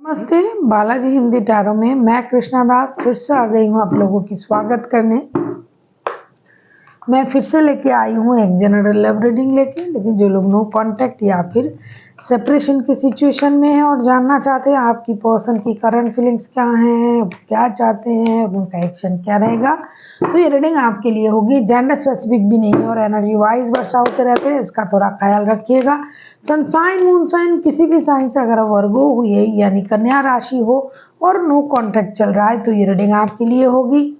नमस्ते, बालाजी हिंदी टैरो में मैं कृष्णा दास फिर से आ गई हूँ आप लोगों की स्वागत करने। मैं फिर से लेके आई हूँ एक जनरल लव रीडिंग लेकिन जो लोग नो कांटेक्ट या फिर सेपरेशन की सिचुएशन में है और जानना चाहते हैं आपकी पर्सन की करंट फीलिंग्स क्या हैं, क्या चाहते हैं, उनका एक्शन क्या रहेगा, तो ये रीडिंग आपके लिए होगी। जेंडर स्पेसिफिक भी नहीं है और एनर्जी वाइज वर्षा होते रहते हैं, इसका थोड़ा ख्याल रखिएगा। सनसाइन मून साइन किसी भी साइन से अगर वर्गो हुई यानी कन्या राशि हो और नो कांटेक्ट चल रहा है तो ये रीडिंग आपके लिए होगी।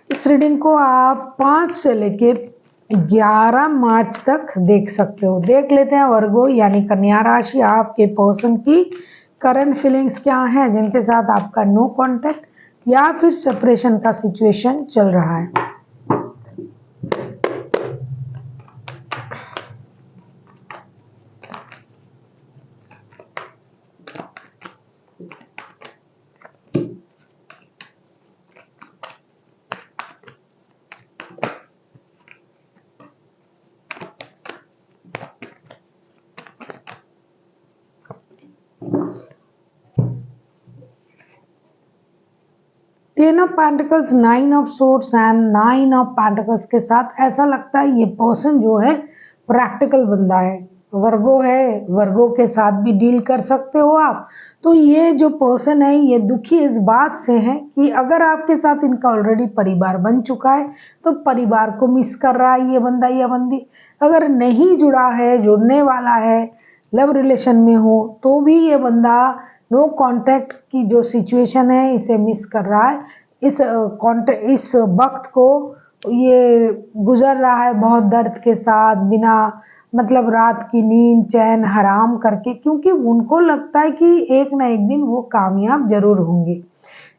इस रीडिंग को आप 5 से लेके 11 मार्च तक देख सकते हो। देख लेते हैं वर्गो यानी कन्या राशि आपके पर्सन की करंट फीलिंग्स क्या हैं जिनके साथ आपका नो कांटेक्ट या फिर सेपरेशन का सिचुएशन चल रहा है। Ten of pentacles, 9 of swords and 9 of pentacles के साथ ऐसा लगता है ये पर्सन जो है प्रैक्टिकल बंदा है। वर्गो है, वर्गो के साथ भी डील कर सकते हो आप। तो ये जो पर्सन है ये दुखी इस बात से है कि अगर आपके साथ इनका ऑलरेडी परिवार बन चुका है तो परिवार को मिस कर रहा है ये बंदा या बंदी। अगर नहीं जुड़ा है, जुड़ने वाला है, लव रिलेशन में हो तो भी ये बंदा नो कांटेक्ट की जो सिचुएशन है इसे मिस कर रहा है। इस वक्त को ये गुजर रहा है बहुत दर्द के साथ, बिना मतलब रात की नींद चैन हराम करके, क्योंकि उनको लगता है कि एक ना एक दिन वो कामयाब जरूर होंगे।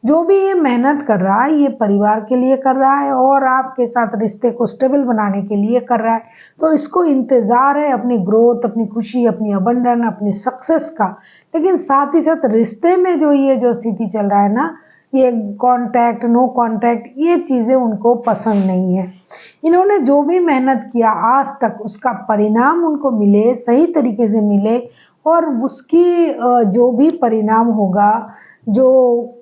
जो भी ये मेहनत कर रहा है ये परिवार के लिए कर रहा है और आपके साथ रिश्ते को स्टेबल बनाने के लिए कर रहा है। तो इसको इंतज़ार है अपनी ग्रोथ, अपनी खुशी, अपनी अबंडन, अपनी सक्सेस का। लेकिन साथ ही साथ रिश्ते में जो स्थिति चल रहा है ना, ये कांटेक्ट नो कांटेक्ट ये चीज़ें उनको पसंद नहीं है। इन्होंने जो भी मेहनत किया आज तक उसका परिणाम उनको मिले, सही तरीके से मिले, और उसकी जो भी परिणाम होगा, जो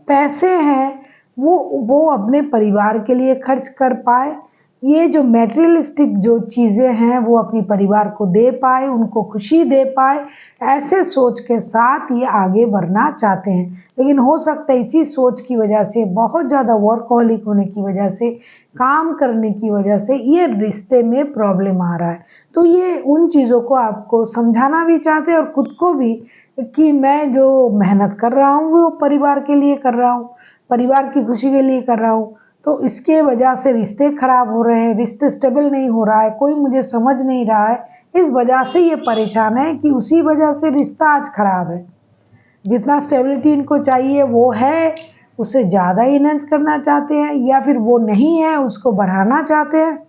पैसे हैं वो अपने परिवार के लिए खर्च कर पाए, ये जो मटेरियलिस्टिक जो चीज़ें हैं वो अपने परिवार को दे पाए, उनको खुशी दे पाए, ऐसे सोच के साथ ये आगे बढ़ना चाहते हैं। लेकिन हो सकता है इसी सोच की वजह से, बहुत ज़्यादा वर्कहॉलिक होने की वजह से, काम करने की वजह से ये रिश्ते में प्रॉब्लम आ रहा है। तो ये उन चीज़ों को आपको समझाना भी चाहते हैं और खुद को भी कि मैं जो मेहनत कर रहा हूँ वो परिवार के लिए कर रहा हूँ, परिवार की खुशी के लिए कर रहा हूँ। तो इसके वजह से रिश्ते खराब हो रहे हैं, रिश्ते स्टेबल नहीं हो रहा है, कोई मुझे समझ नहीं रहा है, इस वजह से ये परेशान है कि उसी वजह से रिश्ता आज खराब है। जितना स्टेबिलिटी इनको चाहिए वो है, उससे ज़्यादा इनहेंस करना चाहते हैं, या फिर वो नहीं है उसको बढ़ाना चाहते हैं।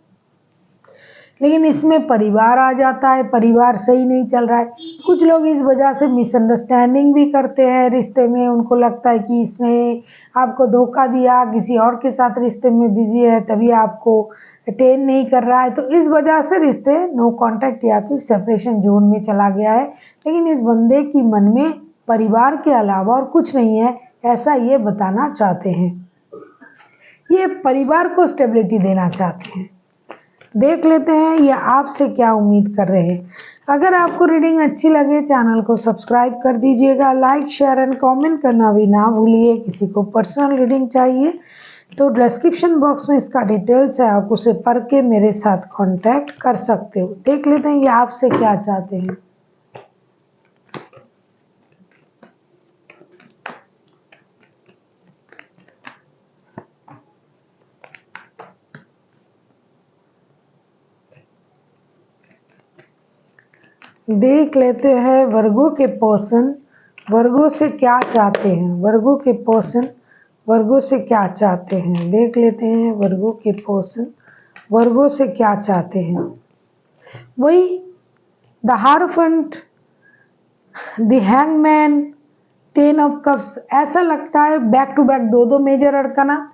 लेकिन इसमें परिवार आ जाता है, परिवार सही नहीं चल रहा है। कुछ लोग इस वजह से मिसअंडरस्टैंडिंग भी करते हैं रिश्ते में। उनको लगता है कि इसने आपको धोखा दिया, किसी और के साथ रिश्ते में बिजी है तभी आपको अटेंड नहीं कर रहा है। तो इस वजह से रिश्ते नो कांटेक्ट या फिर सेपरेशन जोन में चला गया है। लेकिन इस बंदे की मन में परिवार के अलावा और कुछ नहीं है, ऐसा ये बताना चाहते हैं। ये परिवार को स्टेबिलिटी देना चाहते हैं। देख लेते हैं ये आपसे क्या उम्मीद कर रहे हैं। अगर आपको रीडिंग अच्छी लगे चैनल को सब्सक्राइब कर दीजिएगा, लाइक शेयर एंड कमेंट करना भी ना भूलिए। किसी को पर्सनल रीडिंग चाहिए तो डिस्क्रिप्शन बॉक्स में इसका डिटेल्स है, आप उसे पढ़ के मेरे साथ कांटेक्ट कर सकते हो। देख लेते हैं ये आपसे क्या चाहते हैं। देख लेते हैं वर्गो के पर्सन वर्गो से क्या चाहते हैं। वर्गो के पर्सन वर्गो से क्या चाहते हैं, देख लेते हैं वर्गो के पर्सन वर्गो से क्या चाहते हैं। वही the hierophant, the hangman, 10 of cups, ऐसा लगता है बैक टू बैक दो मेजर अड़कना।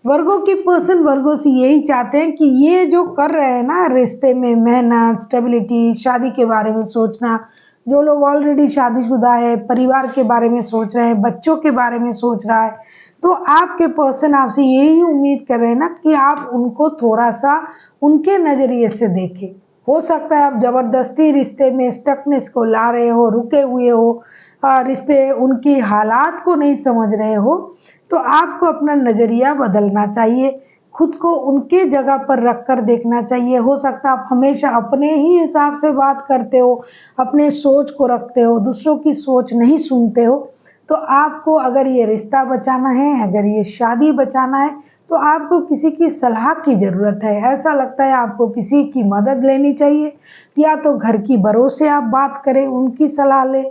वर्गो के पर्सन वर्गो से यही चाहते हैं कि ये जो कर रहे हैं ना रिश्ते में मेहनत, स्टेबिलिटी, शादी के बारे में सोचना, जो लोग ऑलरेडी शादीशुदा है, परिवार के बारे में सोच रहे हैं, बच्चों के बारे में सोच रहा है, तो आपके पर्सन आपसे यही उम्मीद कर रहे हैं ना कि आप उनको थोड़ा सा उनके नज़रिए से देखें। हो सकता है आप ज़बरदस्ती रिश्ते में स्टकनेस को ला रहे हो, रुके हुए हो, रिश्ते उनकी हालात को नहीं समझ रहे हो, तो आपको अपना नज़रिया बदलना चाहिए, खुद को उनके जगह पर रख कर देखना चाहिए। हो सकता है आप हमेशा अपने ही हिसाब से बात करते हो, अपने सोच को रखते हो, दूसरों की सोच नहीं सुनते हो। तो आपको अगर ये रिश्ता बचाना है, अगर ये शादी बचाना है, तो आपको किसी की सलाह की ज़रूरत है। ऐसा लगता है आपको किसी की मदद लेनी चाहिए, या तो घर की बड़ों से आप बात करें, उनकी सलाह लें,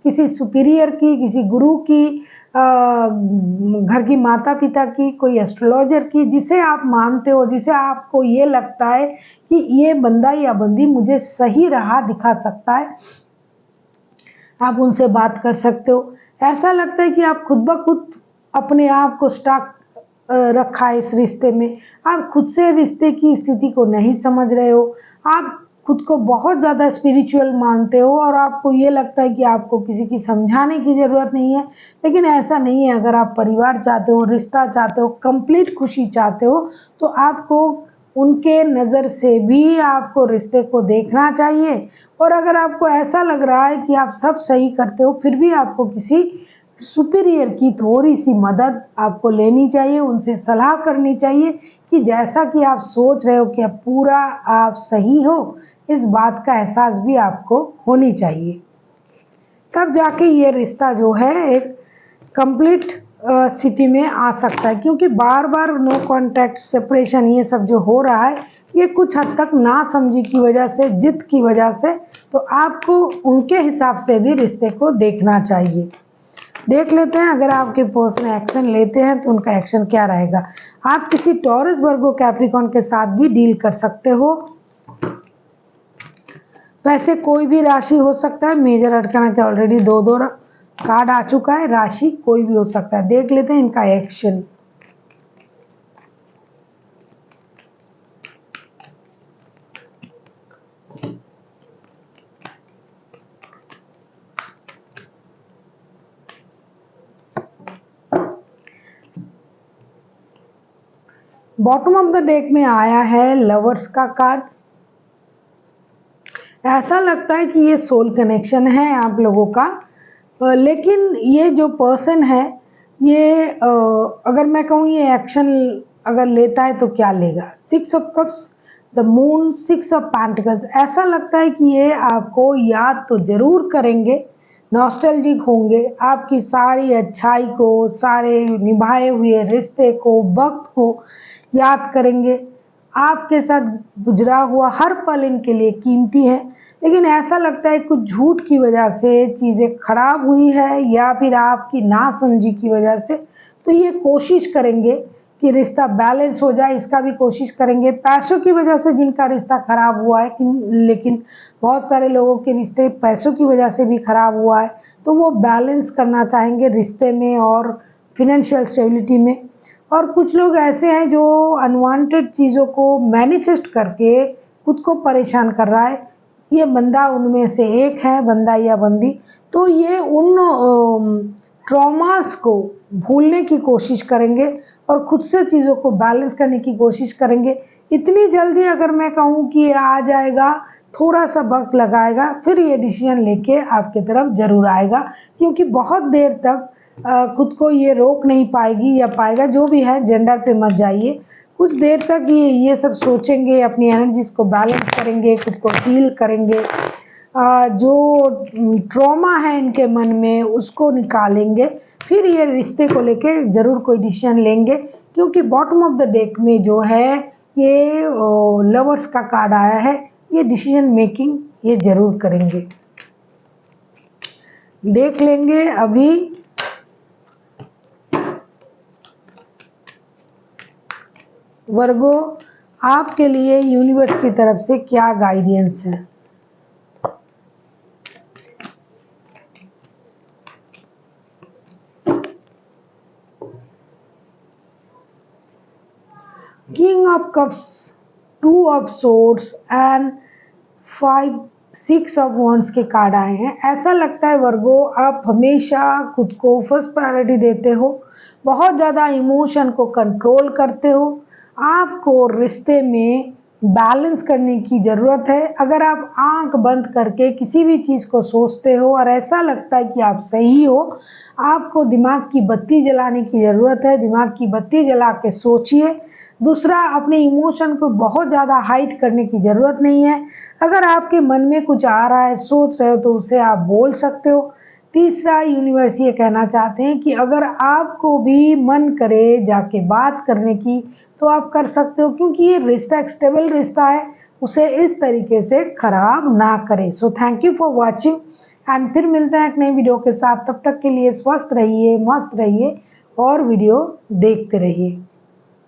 किसी सुपीरियर की, किसी गुरु की, घर की माता-पिता की, कोई एस्ट्रोलॉजर की, जिसे आप मानते हो, जिसे आपको ये लगता है कि ये बंदा या बंदी मुझे सही राह दिखा सकता है, आप उनसे बात कर सकते हो। ऐसा लगता है कि आप खुद ब खुद अपने आप को स्टक रखा है इस रिश्ते में, आप खुद से रिश्ते की स्थिति को नहीं समझ रहे हो, आप खुद को बहुत ज़्यादा स्पिरिचुअल मानते हो और आपको ये लगता है कि आपको किसी की समझाने की ज़रूरत नहीं है। लेकिन ऐसा नहीं है, अगर आप परिवार चाहते हो, रिश्ता चाहते हो, कंप्लीट खुशी चाहते हो, तो आपको उनके नज़र से भी आपको रिश्ते को देखना चाहिए। और अगर आपको ऐसा लग रहा है कि आप सब सही करते हो, फिर भी आपको किसी सुपीरियर की थोड़ी-सी मदद आपको लेनी चाहिए, उनसे सलाह करनी चाहिए कि जैसा कि आप सोच रहे हो कि अब पूरा आप सही हो, इस बात का एहसास भी आपको होनी चाहिए। तब जाके ये रिश्ता जो है एक कंप्लीट स्थिति में आ सकता है, क्योंकि बार-बार नो कॉन्टैक्ट, सेपरेशन, ये सब जो हो रहा है, ये कुछ हद तक नासमझी की वजह से, जिद की वजह से, तो आपको उनके हिसाब से भी रिश्ते को देखना चाहिए। देख लेते हैं अगर आपके पर्सन एक्शन लेते हैं तो उनका एक्शन क्या रहेगा। आप किसी टॉरस, वर्गो, कैप्रिकॉर्न के साथ भी डील कर सकते हो। वैसे कोई भी राशि हो सकता है, मेजर अरकाना के ऑलरेडी दो कार्ड आ चुका है, राशि कोई भी हो सकता है। देख लेते हैं इनका action. Bottom of the deck में आया है लवर्स का कार्ड। ऐसा लगता है कि ये सोल कनेक्शन है आप लोगों का, लेकिन ये जो पर्सन है, ये अगर मैं कहूँ ये एक्शन अगर लेता है तो क्या लेगा। 6 of cups, the moon, 6 of pentacles. ऐसा लगता है कि ये आपको याद तो ज़रूर करेंगे, नॉस्टैल्जिक होंगे, आपकी सारी अच्छाई को, सारे निभाए हुए रिश्ते को, वक्त को याद करेंगे। आपके साथ गुजरा हुआ हर पल इनके लिए कीमती है, लेकिन ऐसा लगता है कुछ झूठ की वजह से चीज़ें खराब हुई है, या फिर आपकी नासमझी की वजह से। तो ये कोशिश करेंगे कि रिश्ता बैलेंस हो जाए, इसका भी कोशिश करेंगे। पैसों की वजह से जिनका रिश्ता खराब हुआ है, लेकिन बहुत सारे लोगों के रिश्ते पैसों की वजह से भी खराब हुआ है, तो वो बैलेंस करना चाहेंगे रिश्ते में और फिनेंशियल स्टेबिलिटी में। और कुछ लोग ऐसे हैं जो अनवांटेड चीज़ों को मैनिफेस्ट करके खुद को परेशान कर रहा है, ये बंदा उनमें से एक है, बंदा या बंदी। तो ये उन ट्रॉमास को भूलने की कोशिश करेंगे और खुद से चीज़ों को बैलेंस करने की कोशिश करेंगे। इतनी जल्दी अगर मैं कहूँ कि ये आ जाएगा, थोड़ा सा वक्त लगाएगा, फिर ये डिसीजन लेके आपकी तरफ ज़रूर आएगा, क्योंकि बहुत देर तक खुद को ये रोक नहीं पाएगी या पाएगा, जो भी है, जेंडर पे मत जाइए। कुछ देर तक ये सब सोचेंगे, अपनी एनर्जीज को बैलेंस करेंगे, खुद को हील करेंगे, जो ट्रॉमा है इनके मन में उसको निकालेंगे, फिर ये रिश्ते को लेके ज़रूर कोई डिसीजन लेंगे। क्योंकि बॉटम ऑफ द डेक में जो है ये लवर्स का कार्ड आया है, ये डिसीजन मेकिंग ये ज़रूर करेंगे। देख लेंगे अभी वर्गो आपके लिए यूनिवर्स की तरफ से क्या गाइडेंस है। King of cups, 2 of swords and 5 six of wands के कार्ड आए हैं। ऐसा लगता है वर्गो आप हमेशा खुद को फर्स्ट प्रायोरिटी देते हो, बहुत ज़्यादा इमोशन को कंट्रोल करते हो। आपको रिश्ते में बैलेंस करने की ज़रूरत है। अगर आप आंख बंद करके किसी भी चीज़ को सोचते हो और ऐसा लगता है कि आप सही हो, आपको दिमाग की बत्ती जलाने की ज़रूरत है। दिमाग की बत्ती जला के सोचिए। दूसरा, अपने इमोशन को बहुत ज़्यादा हाइड करने की ज़रूरत नहीं है। अगर आपके मन में कुछ आ रहा है, सोच रहे हो, तो उसे आप बोल सकते हो। तीसरा, यूनिवर्स ये कहना चाहते हैं कि अगर आपको भी मन करे जाके बात करने की, तो आप कर सकते हो, क्योंकि ये रिश्ता एक स्टेबल रिश्ता है, उसे इस तरीके से खराब ना करें। So thank you for watching and फिर मिलते हैं एक नई वीडियो के साथ। तब तक के लिए स्वस्थ रहिए, मस्त रहिए और वीडियो देखते रहिए।